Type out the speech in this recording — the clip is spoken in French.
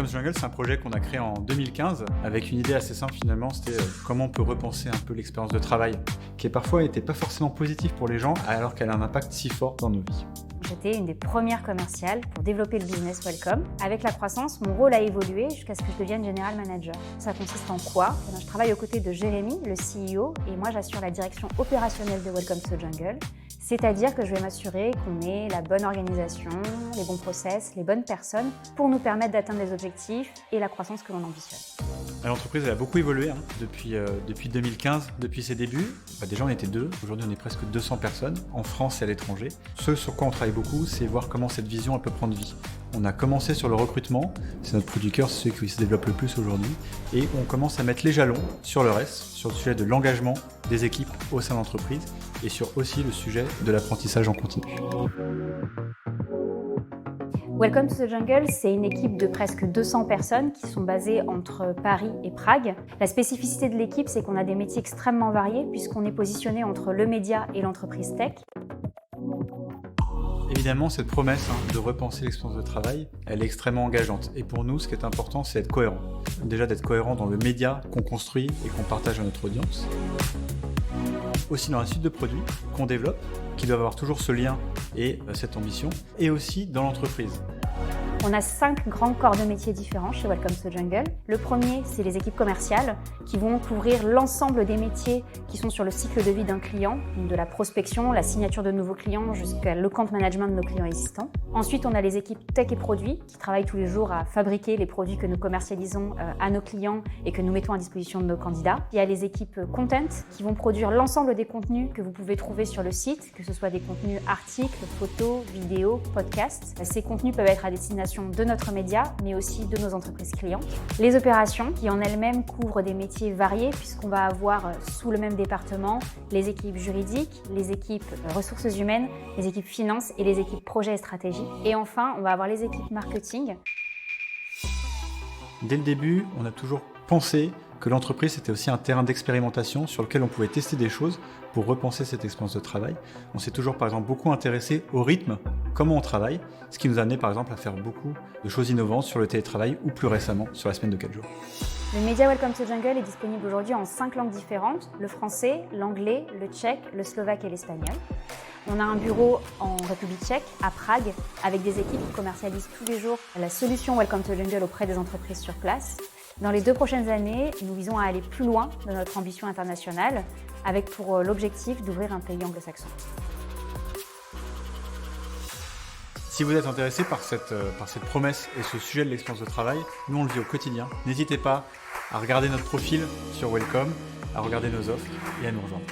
Welcome to Jungle, c'est un projet qu'on a créé en 2015 avec une idée assez simple finalement, c'était comment on peut repenser un peu l'expérience de travail qui parfois n'était pas forcément positive pour les gens alors qu'elle a un impact si fort dans nos vies. J'étais une des premières commerciales pour développer le business Welcome. Avec la croissance, mon rôle a évolué jusqu'à ce que je devienne General Manager. Ça consiste en quoi ? Je travaille aux côtés de Jérémy, le CEO, et moi j'assure la direction opérationnelle de Welcome to Jungle. C'est-à-dire que je vais m'assurer qu'on ait la bonne organisation, les bons process, les bonnes personnes pour nous permettre d'atteindre les objectifs et la croissance que l'on ambitionne. L'entreprise elle a beaucoup évolué depuis 2015, depuis ses débuts. Déjà on était 2, aujourd'hui on est presque 200 personnes en France et à l'étranger. Ce sur quoi on travaille beaucoup, c'est voir comment cette vision elle peut prendre vie. On a commencé sur le recrutement, c'est notre produit cœur, c'est celui qui se développe le plus aujourd'hui. Et on commence à mettre les jalons sur le reste, sur le sujet de l'engagement des équipes au sein de l'entreprise et sur aussi le sujet de l'apprentissage en continu. Welcome to the Jungle, c'est une équipe de presque 200 personnes qui sont basées entre Paris et Prague. La spécificité de l'équipe, c'est qu'on a des métiers extrêmement variés puisqu'on est positionné entre le média et l'entreprise tech. Évidemment, cette promesse de repenser l'expérience de travail, elle est extrêmement engageante. Et pour nous, ce qui est important, c'est d'être cohérent. Déjà d'être cohérent dans le média qu'on construit et qu'on partage à notre audience. Aussi dans la suite de produits qu'on développe, qui doivent avoir toujours ce lien et cette ambition, et aussi dans l'entreprise. On a 5 grands corps de métiers différents chez Welcome to Jungle. Le premier, c'est les équipes commerciales qui vont couvrir l'ensemble des métiers qui sont sur le cycle de vie d'un client, de la prospection, la signature de nouveaux clients jusqu'à l'account management de nos clients existants. Ensuite, on a les équipes tech et produits qui travaillent tous les jours à fabriquer les produits que nous commercialisons à nos clients et que nous mettons à disposition de nos candidats. Il y a les équipes content qui vont produire l'ensemble des contenus que vous pouvez trouver sur le site, que ce soit des contenus articles, photos, vidéos, podcasts. Ces contenus peuvent être à destination de notre média, mais aussi de nos entreprises clientes. Les opérations, qui en elles-mêmes couvrent des métiers variés, puisqu'on va avoir sous le même département les équipes juridiques, les équipes ressources humaines, les équipes finances et les équipes projets et stratégie. Et enfin, on va avoir les équipes marketing. Dès le début, on a toujours pensé que l'entreprise c'était aussi un terrain d'expérimentation sur lequel on pouvait tester des choses pour repenser cette expérience de travail. On s'est toujours par exemple beaucoup intéressé au rythme, comment on travaille, ce qui nous a amené par exemple à faire beaucoup de choses innovantes sur le télétravail ou plus récemment sur la semaine de 4 jours. Le média Welcome to Jungle est disponible aujourd'hui en 5 langues différentes, le français, l'anglais, le tchèque, le slovaque et l'espagnol. On a un bureau en République tchèque, à Prague, avec des équipes qui commercialisent tous les jours la solution Welcome to Jungle auprès des entreprises sur place. Dans les 2 prochaines années, nous visons à aller plus loin dans notre ambition internationale, avec pour l'objectif d'ouvrir un pays anglo-saxon. Si vous êtes intéressé par cette promesse et ce sujet de l'expérience de travail, nous on le vit au quotidien. N'hésitez pas à regarder notre profil sur Welcome, à regarder nos offres et à nous rejoindre.